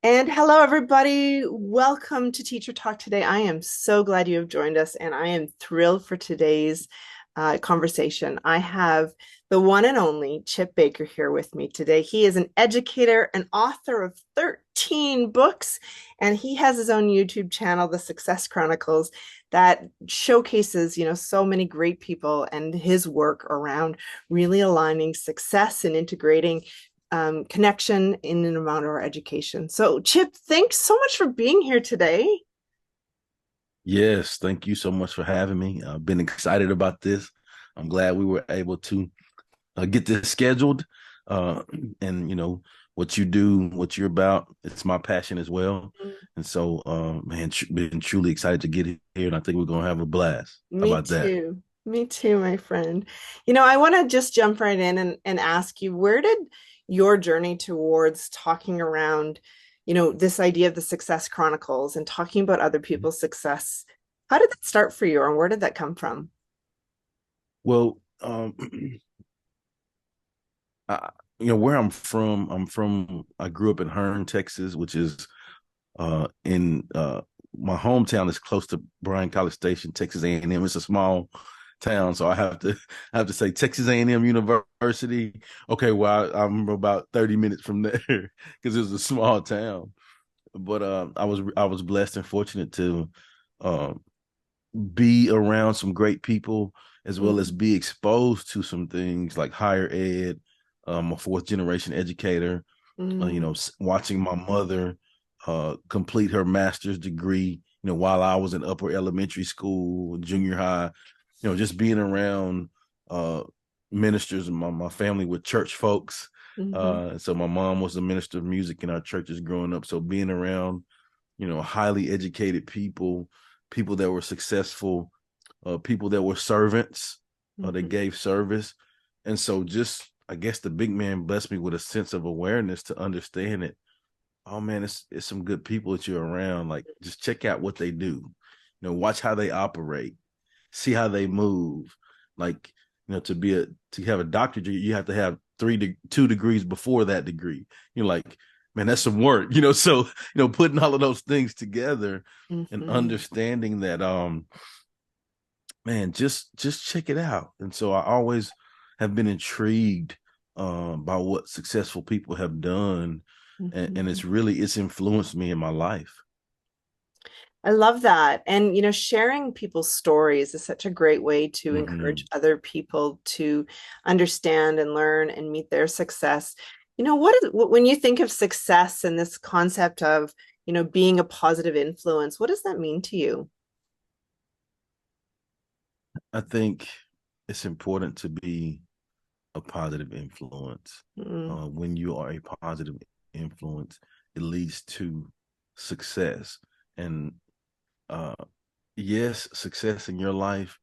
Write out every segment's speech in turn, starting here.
And hello, everybody. Welcome to Teacher Talk today. I am so glad you have joined us, and I am thrilled for today's conversation. I have the one and only Chip Baker here with me today. He is an educator, an author of 13 books, and he has his own YouTube channel, the Success Chronicles, that showcases, so many great people and his work around really aligning success and integrating connection in and around our education. So, Chip, thanks so much for being here today. Yes, thank you so much for having me. I've been excited about this. I'm glad we were able to get this scheduled. Uh, and what you do, what you're about, it's my passion as well. And so, man, been truly excited to get here, and I think we're gonna have a blast. How Me about that? too. Me too, my friend. I want to just jump right in and ask you, where did your journey towards talking around, this idea of the Success Chronicles and talking about other people's success, how did that start for you, and where did that come from? Well, I, where I grew up in Hearne, Texas, which is in my hometown is close to Bryan College Station, Texas A&M. It's a small town, so I have to say Texas A&M University. Okay, well I'm about 30 minutes from there because it was a small town. But I was blessed and fortunate to uh, be around some great people as well as Mhm. be exposed to some things like higher ed. A fourth generation educator, Mm. watching my mother complete her master's degree, while I was in upper elementary school, junior high, just being around uh, ministers. And my family were church folks. Mhm. So my mom was a minister of music in our churches growing up. So being around, highly educated people, people that were successful, people that were servants, that Mhm. gave service. And so just, I guess the big man blessed me with a sense of awareness to understand it. Oh man, it's some good people that you're around. Like just check out what they do. Watch how they operate, see how they move. Like, to have a doctorate, you have to have 2 degrees before that degree. You're like, man, that's some work, So, putting all of those things together and Mhm. understanding that man, just check it out. And so I always have been intrigued by what successful people have done, and Mhm. it's influenced me in my life. I love that. And, sharing people's stories is such a great way to encourage Hmm. other people to understand and learn and meet their success. When you think of success and this concept of, being a positive influence, what does that mean to you? I think it's important to be a positive influence. Mm, When you are a positive influence, it leads to success. And uh, yes, success in your life,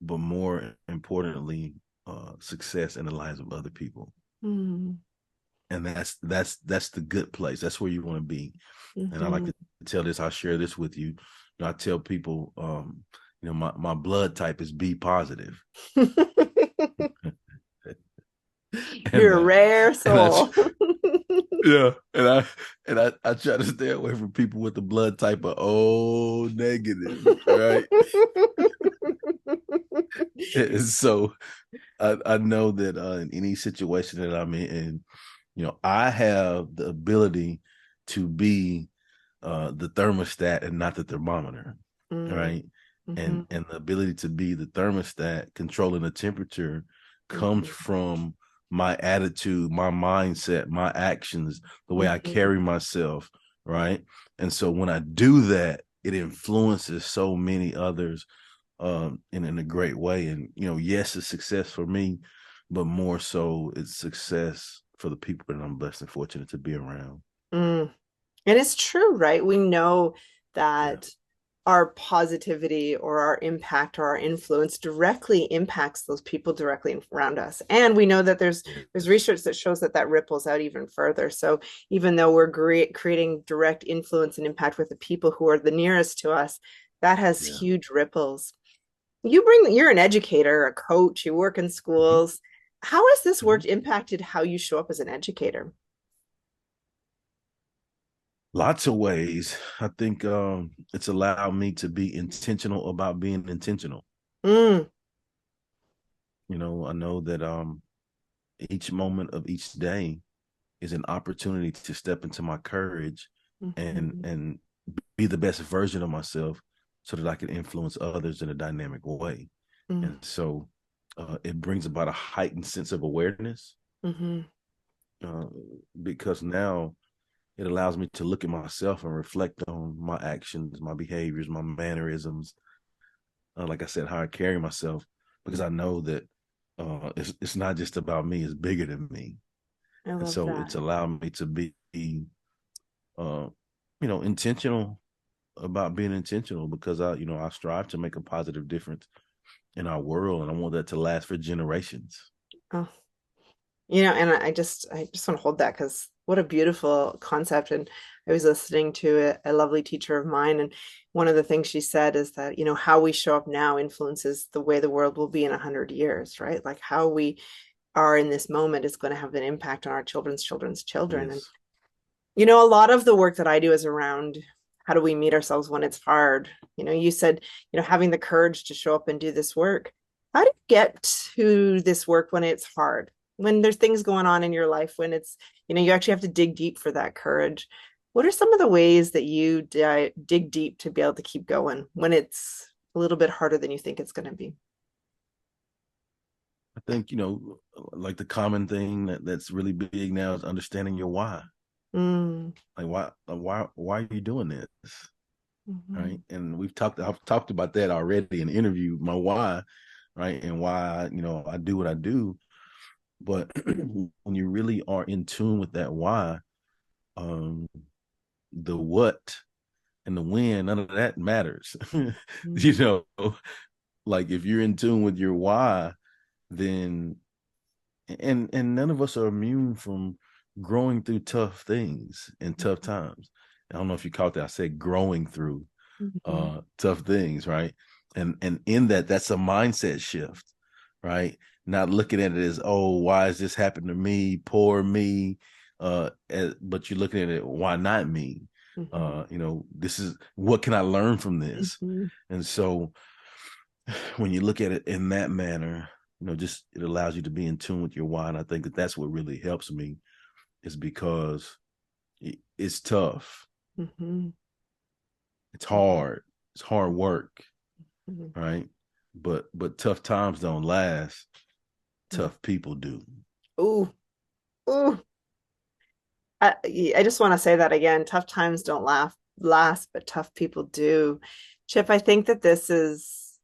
but more importantly, success in the lives of other people. mm, And that's the good place. That's where you want to be. And I like mhm. to tell this. I share this with you. I tell people, my blood type is B positive, and You're a rare and I soul. yeah, and I try to stay away from people with the blood type of O negative, right? And so I know that in any situation that I'm in, I have the ability to be the thermostat and not the thermometer, Mm, right? And mhm, and the ability to be the thermostat controlling the temperature comes mhm, from my attitude, my mindset, my actions, the way I mhm. carry myself, right? And so when I do that, it influences so many others in a great way. And yes, it's success for me, but more so it's success for the people that I'm blessed and fortunate to be around. Mm. And it's true, right? We know Yeah. that our positivity or our impact or our influence directly impacts those people directly around us. And we know that there's Yes. research that shows that that ripples out even further. So even though we're creating direct influence and impact with the people who are the nearest to us, that has Yeah. huge ripples. You're an educator, a coach, you work in Mhm. schools. How has this work Mhm. impacted how you show up as an educator? Lots of ways. I think it's allowed me to be intentional about being intentional. Mm, I know that each moment of each day is an opportunity to step into my courage and mhm, and be the best version of myself so that I can influence others in a dynamic way. mm, And so it brings about a heightened sense of awareness mhm, uh, because now it allows me to look at myself and reflect on my actions, my behaviors, my mannerisms, like I said, how I carry myself, because I know that it's not just about me; it's bigger than me, I and love so it's that. allowed me to be, uh, intentional about being intentional because I strive to make a positive difference in our world, and I want that to last for generations. Oh, and I just want to hold that because what a beautiful concept. And I was listening to a lovely teacher of mine, and one of the things she said is that, how we show up now influences the way the world will be in 100 years, right? Like how we are in this moment is going to have an impact on our children's children's children. And Yes. a lot of the work that I do is around how do we meet ourselves when it's hard. You said, having the courage to show up and do this work. How do you get to this work when it's hard? When there's things going on in your life, when you actually have to dig deep for that courage. What are some of the ways that you dig deep to be able to keep going when it's a little bit harder than you think it's going to be? I think, like the common thing that's really big now is understanding your why. Mm, Like why are you doing this? Right. mhm, And I've talked about that already in the interview, my why, right? And why, I do what I do. But when you really are in tune with that why, um, the what and the when, none of that matters. you mm, know, like if you're in tune with your why, then and none of us are immune from growing through tough things and tough times. I don't know if you caught that. I said growing through mhm, tough things, right? And in that's a mindset shift, right? Not looking at it as, oh, why is this happening to me? Poor me. But you're looking at it, why not me? mhm, This is what can I learn from this? mhm. And so when you look at it in that manner, just it allows you to be in tune with your why. And I think that's what really helps me is because it's tough. Mhm. It's hard. It's hard work, Mhm. right? But tough times don't last. Mhm. Tough people do. Ooh, ooh. I just want to say that again. Tough times don't last, but tough people do. Chip, I think that this is,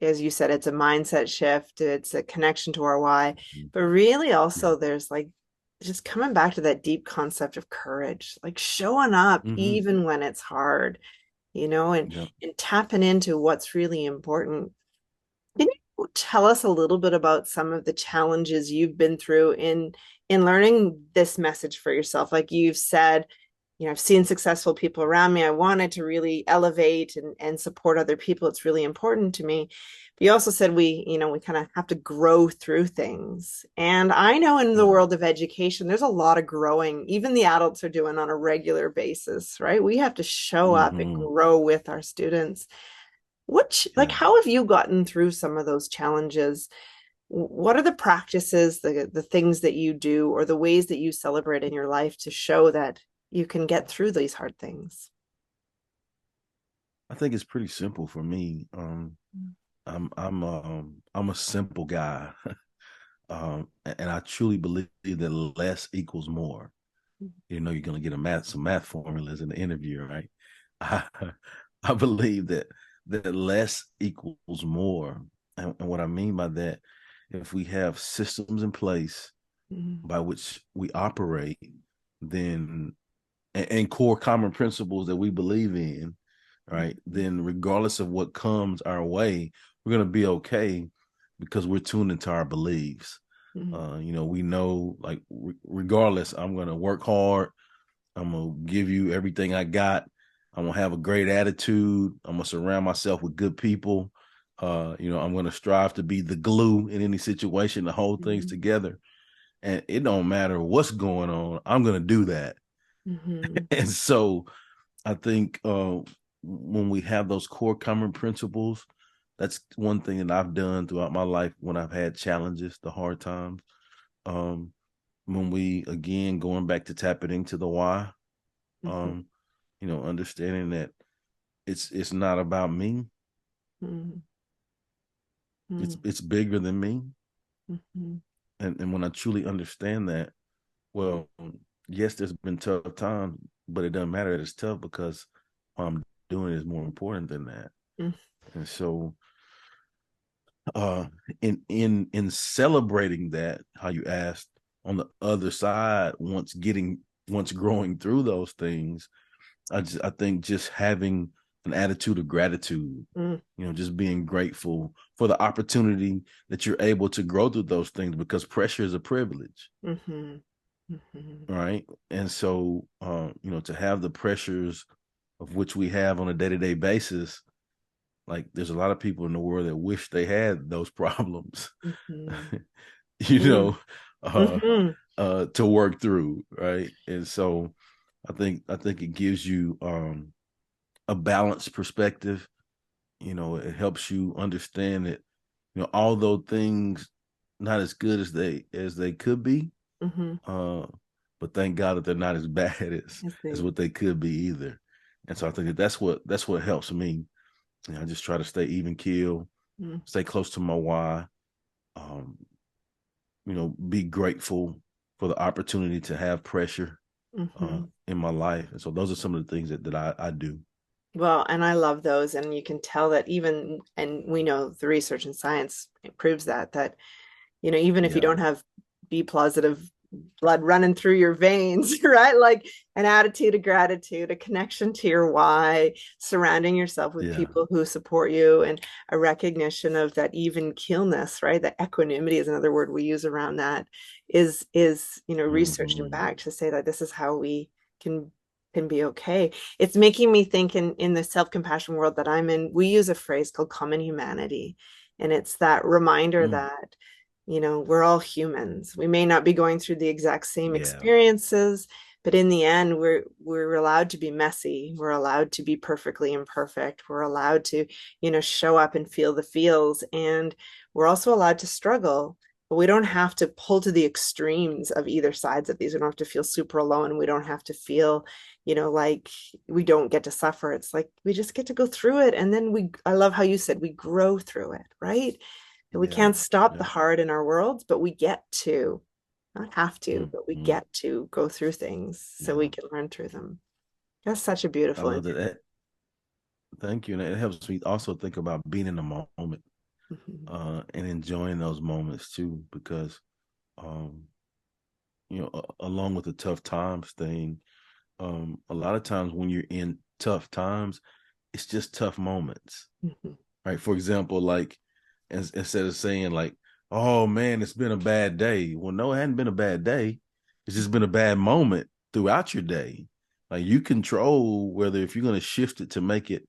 as you said, it's a mindset shift. It's a connection to our why, but really also there's like just coming back to that deep concept of courage, like showing up Mm-hmm. even when it's hard, and Yep. tapping into what's really important. Can you tell us a little bit about some of the challenges you've been through in learning this message for yourself? Like you've said, I've seen successful people around me. I wanted to really elevate and support other people. It's really important to me. But you also said we kind of have to grow through things. And I know in the Yeah. world of education, there's a lot of growing, even the adults are doing on a regular basis, right? We have to show up and Mm-hmm. grow with our students. Like, Yeah. how have you gotten through some of those challenges? What are the practices, the things that you do, or the ways that you celebrate in your life to show that you can get through these hard things? I think it's pretty simple for me. I'm a simple guy. And I truly believe that less equals more. You're gonna get some math formulas in the interview, right? I, I believe that less equals more. And what I mean by that, if we have systems in place Mhm, by which we operate, then and core common principles that we believe in, right? Then regardless of what comes our way, we're gonna be okay because we're tuned into our beliefs. mhm, We know like regardless, I'm gonna work hard. I'm gonna give you everything I got. I'm gonna have a great attitude. I'm gonna surround myself with good people. I'm gonna strive to be the glue in any situation to hold things mhm, together. And it don't matter what's going on. I'm gonna do that. Mm-hmm. And so I think when we have those core common principles, that's one thing that I've done throughout my life when I've had challenges, the hard times. Um, when we again going back to tapping into the why, Mm-hmm. understanding that it's not about me. Mm-hmm. It's bigger than me. Mm-hmm. And when I truly understand that, well, yes, there's been tough times, but it doesn't matter that it's tough because what I'm doing is more important than that. And so uh in celebrating that, how you asked, on the other side, once growing through those things, I think just having an attitude of gratitude, Mm-hmm. just being grateful for the opportunity that you're able to grow through those things, because pressure is a privilege, Mm-hmm. Mm-hmm. right? And so to have the pressures of which we have on a day-to-day basis, like there's a lot of people in the world that wish they had those problems, Mm-hmm. you know, uh Mm-hmm. to work through, right? And so I think it gives you a balanced perspective. It helps you understand that, although things not as good as they could be, Mm-hmm. uh but thank God that they're not as bad I as see. what they could be either. And so I think that's what helps me. I just try to stay even keel, stay close to my why, um, be grateful for the opportunity to have pressure Mm-hmm. in my life. And so those are some of the things that I do. Well, and I love those. And you can tell that even, and we know the research and science proves that, even if you Yeah. don't have B positive blood running through your veins, right? Like an attitude of gratitude, a connection to your why, surrounding yourself with Yeah. people who support you, and a recognition of that even keelness, right? That equanimity is another word we use around that, is researched and Mm-hmm. backed to say that this is how we can can be okay. It's making me think in the self-compassion world that I'm in, we use a phrase called common humanity. And it's that reminder Mm. that we're all humans. We may not be going through the exact same Yeah. experiences, but in the end, we're allowed to be messy. We're allowed to be perfectly imperfect. We're allowed to, show up and feel the feels. And we're also allowed to struggle. But we don't have to pull to the extremes of either sides of these. We don't have to feel super alone. We don't have to feel, like we don't get to suffer. It's like we just get to go through it. And then I love how you said we grow through it, right? We Yeah. can't stop the Yeah. hard in our worlds, but we get to, not have to, but we Mm-hmm. get to go through things so we Yeah. can learn through them. That's such a I beautiful love interview. that. Thank you. And it helps me also think about being in the moment, Mhm. and enjoying those moments too, because um, along with the tough times thing, a lot of times when you're in tough times, it's just tough moments, Mhm. right? For example, like, instead of saying like, "Oh man, it's been a bad day," well, no, it hadn't been a bad day. It's just been a bad moment throughout your day. Like, you control whether if you're going to shift it to make it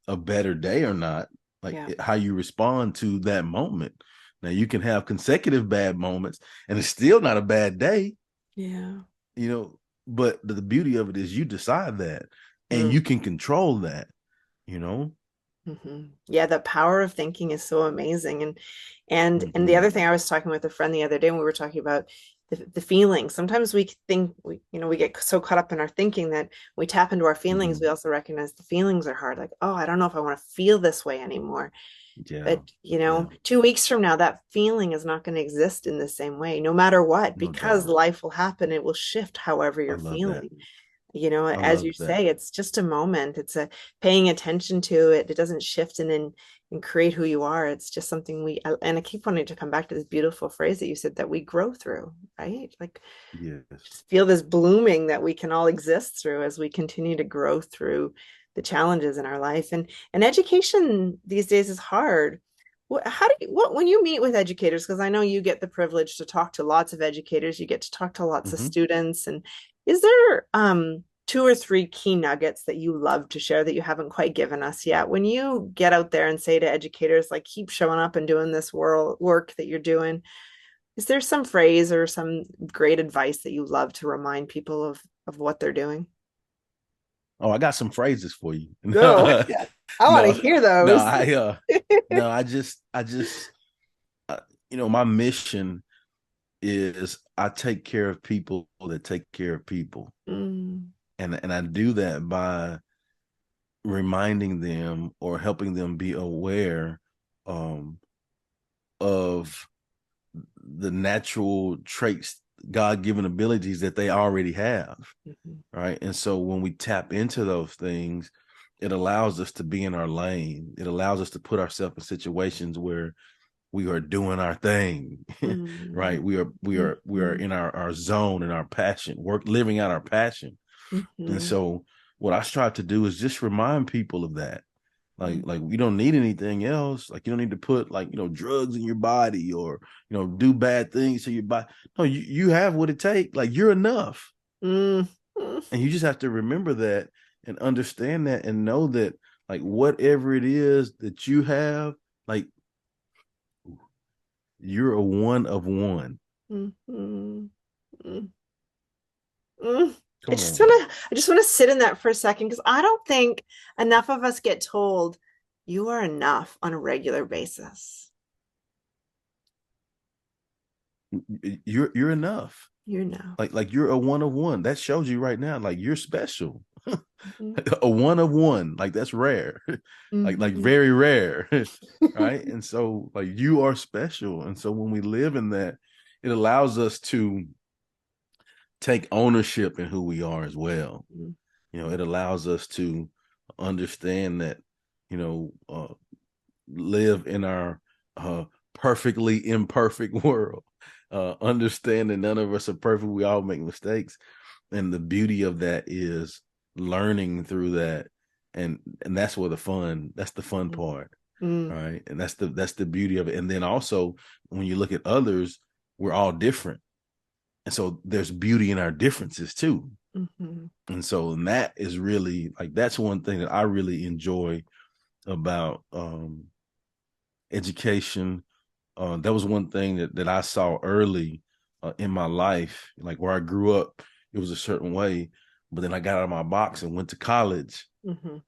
a better day or not, like Yeah. how you respond to that moment. Now, you can have consecutive bad moments and it's still not a bad day, Yeah. you know, but the beauty of it is you decide that and Mm. you can control that, you know. Yeah, the power of thinking is so amazing. And the Mm-hmm. other thing, I was talking with a friend the other day, and we were talking about the feelings. Sometimes we think we get so caught up in our thinking that we tap into our feelings. Mm-hmm. We also recognize the feelings are hard. Like, oh, I don't know if I want to feel this way anymore. Yeah. But, Yeah. 2 weeks from now, that feeling is not going to exist in the same way, no matter what, No because doubt. life will happen. It will shift however I you're love that. feeling. I As you love that. say, it's just a moment. It's a paying attention to it. It doesn't shift and create who you are. It's just something and I keep wanting to come back to this beautiful phrase that you said that we grow through, right? Like Yes. just feel this blooming that we can all exist through as we continue to grow through the challenges in our life. And education these days is hard. When you meet with educators, because I know you get the privilege to talk to lots of educators, you get to talk to lots of Mm-hmm. students, and is there two or three key nuggets that you love to share that you haven't quite given us yet? When you get out there and say to educators, like, keep showing up and doing this work that you're doing, is there some phrase or some great advice that you love to remind people of of what they're doing? Oh, I got some phrases for you. Go. I want to No, hear no, those. no, uh, my mission is I take care of people that take care of people. Mm, And I do that by reminding them or helping them be aware um, of the natural traits, God-given abilities that they already have, mhm, right? And so when we tap into those things, it allows us to be in our lane. It allows us to put ourselves in situations where we are doing our thing, right? mm, We are mhm, in our zone and our passion, living out our passion. And mhm, so what I strive to do is just remind people of that. mhm, Like you don't need anything else. Like you don't need to put like, drugs in your body or, do bad things to your body. No, you have what it takes. Like you're enough. mm, mm, And you just have to remember that and understand that and know that like whatever it is that you have, like you're a one of one. mm, mm, mm, mm. Come on. I just want to sit in that for a second because I don't think enough of us get told you are enough on a regular basis. You're enough. You're enough. Like you're a one of one. That shows you right now, like you're special. Mhm, A one of one, like that's rare. Like mhm, very rare. Right. And so like you are special. And so when we live in that, it allows us to take ownership in who we are as well. mhm, It allows us to understand that, you know, live in our perfectly imperfect world. Understand that none of us are perfect. We all make mistakes. And the beauty of that is learning through that. And that's that's the fun part. mhm, Right. And that's the beauty of it. And then also when you look at others, we're all different. And so there's beauty in our differences too. mhm, And that is really like that's one thing that I really enjoy about education. That was one thing that I saw early in my life, like where I grew up, it was a certain way, but then I got out of my box and went to college, mhm.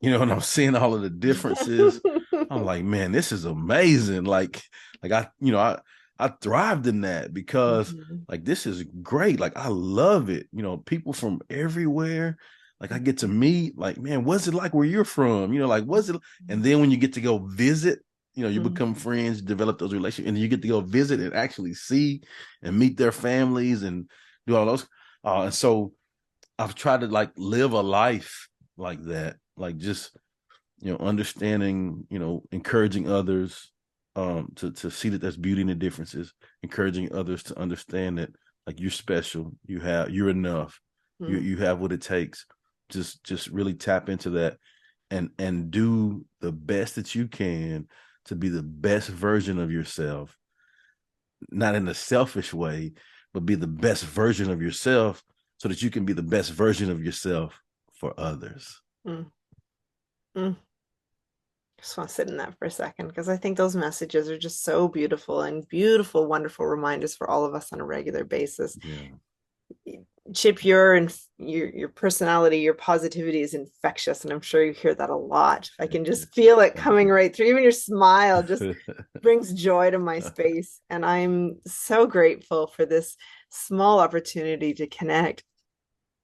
and I'm seeing all of the differences. I'm like, man, this is amazing. Like I thrived in that because Mhm, like this is great. Like I love it. People from everywhere. Like I get to meet, like, man, what's it like where you're from? Like what's it? And then when you get to go visit, you become mhm, friends, develop those relationships, and you get to go visit and actually see and meet their families and do all those. And so I've tried to like live a life like that, like just understanding, encouraging others to see that there's beauty in the differences, encouraging others to understand that like you're special, you're enough, mhm, you have what it takes. Just really tap into that and do the best that you can to be the best version of yourself, not in a selfish way, but be the best version of yourself so that you can be the best version of yourself for others. mhm, mhm. Just want to sit in that for a second because I think those messages are just so beautiful and beautiful, wonderful reminders for all of us on a regular basis. Yeah. Chip, your personality, your positivity is infectious, and I'm sure you hear that a lot. I Thank can you. just feel it Thank coming you. right through. Even your smile just brings joy to my space, and I'm so grateful for this small opportunity to connect.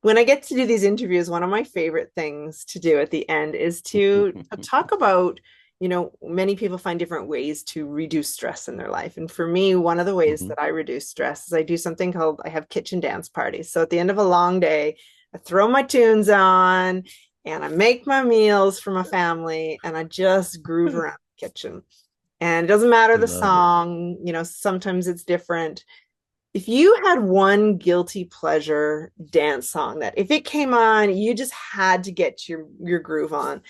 When I get to do these interviews, one of my favorite things to do at the end is to talk about, many people find different ways to reduce stress in their life. And for me, one of the ways Mhm. that I reduce stress is I do something called I have kitchen dance parties. So at the end of a long day, I throw my tunes on and I make my meals for my family and I just groove around the kitchen. And it doesn't matter I the love it. song, sometimes it's different. If you had one guilty pleasure dance song that if it came on, you just had to get your groove on,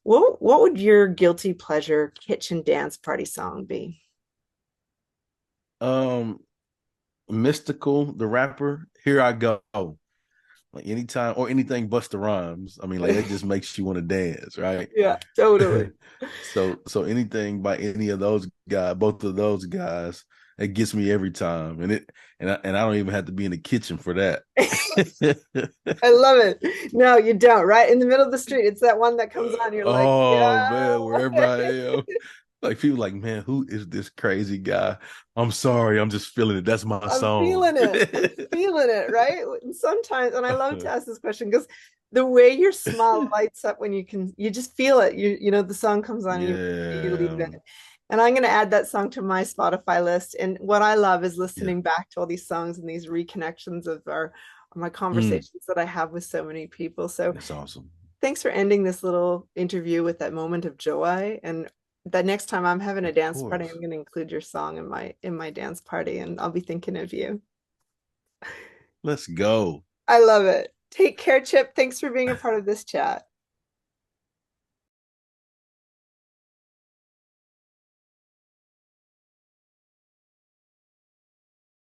what would your guilty pleasure kitchen dance party song be? Um, Mystical, the rapper, Here I Go. Like anytime or anything Busta Rhymes. I mean, like that just makes you want to dance, right? Yeah, totally. So anything by any of those guys, both of those guys, It gets me every time, and I don't even have to be in the kitchen for that. I love it. No, you don't, right? In the middle of the street, it's that one that comes on. You're like, Oh yeah. man, wherever I am, like people like, man, who is this crazy guy? I'm sorry, I'm just feeling it. That's my I'm song. feeling it. I'm feeling it, right? And sometimes, and I love to ask this question because the way your smile lights up when you just feel it. The song comes on and you leave Yeah. it. And I'm going to add that song to my Spotify list. And what I love is Yeah. listening back to all these songs and these reconnections of my Mm, conversations that I have with so many people. So that's awesome. thanks for ending this little interview with that moment of joy. And that next time I'm having a Of dance party, course. I'm going to include your song in my dance party, and I'll be thinking of you. Let's go. I love it. Take care, Chip. Thanks for being a part of this chat.